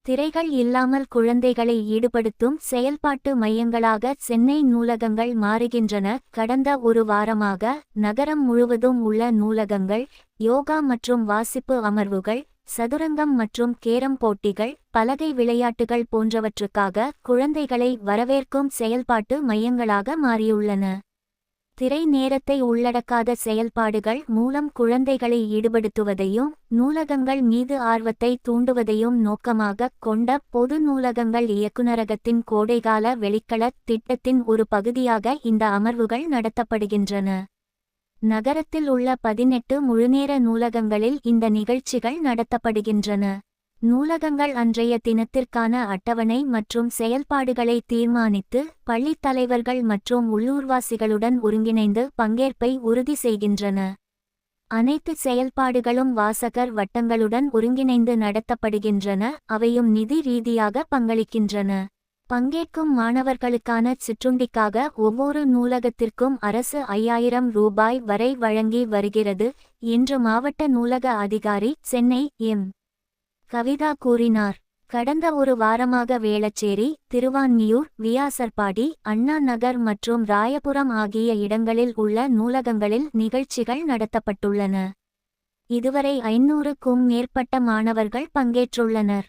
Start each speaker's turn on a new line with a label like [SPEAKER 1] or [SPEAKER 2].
[SPEAKER 1] திரைகள் இல்லாமல் குழந்தைகளை ஈடுபடுத்தும் செயல்பாட்டு மையங்களாக சென்னை நூலகங்கள் மாறுகின்றன. கடந்த ஒரு வாரமாக நகரம் முழுவதும் உள்ள நூலகங்கள் யோகா மற்றும் வாசிப்பு அமர்வுகள், சதுரங்கம் மற்றும் கேரம் போட்டிகள், பலகை விளையாட்டுகள் போன்றவற்றுக்காக குழந்தைகளை வரவேற்கும் செயல்பாட்டு மையங்களாக மாறியுள்ளன. திரை நேரத்தை உள்ளடக்காத செயல்பாடுகள் மூலம் குழந்தைகளை ஈடுபடுத்துவதையும் நூலகங்கள் மீது ஆர்வத்தை தூண்டுவதையும் நோக்கமாக கொண்ட பொது நூலகங்கள் இயக்குநரகத்தின் கோடைகால வெளிக்கள திட்டத்தின் ஒரு பகுதியாக இந்த அமர்வுகள் நடத்தப்படுகின்றன. நகரத்தில் உள்ள 18 முழுநேர நூலகங்களில் இந்த நிகழ்ச்சிகள் நடத்தப்படுகின்றன. நூலகங்கள் அன்றைய தினத்திற்கான அட்டவணை மற்றும் செயல்பாடுகளை தீர்மானித்து பள்ளித் தலைவர்கள் மற்றும் உள்ளூர்வாசிகளுடன் ஒருங்கிணைந்து பங்கேற்பை உறுதி செய்கின்றன. அனைத்து செயல்பாடுகளும் வாசகர் வட்டங்களுடன் ஒருங்கிணைந்து நடத்தப்படுகின்றன, அவையும் நிதி ரீதியாக பங்களிக்கின்றன. பங்கேற்கும் மாணவர்களுக்கான சிற்றுண்டிக்காக ஒவ்வொரு நூலகத்திற்கும் அரசு 5000 ரூபாய் வரை வழங்கி வருகிறது என்று மாவட்ட நூலக அதிகாரி சென்னை எம். கவிதா கூறினார். கடந்த ஒரு வாரமாக வேளச்சேரி, திருவான்மியூர், வியாசர்பாடி, அண்ணா நகர் மற்றும் ராயபுரம் ஆகிய இடங்களில் உள்ள நூலகங்களில் நிகழ்ச்சிகள் நடத்தப்பட்டுள்ளன. இதுவரை 500க்கும் மேற்பட்ட மாணவர்கள் பங்கேற்றுள்ளனர்.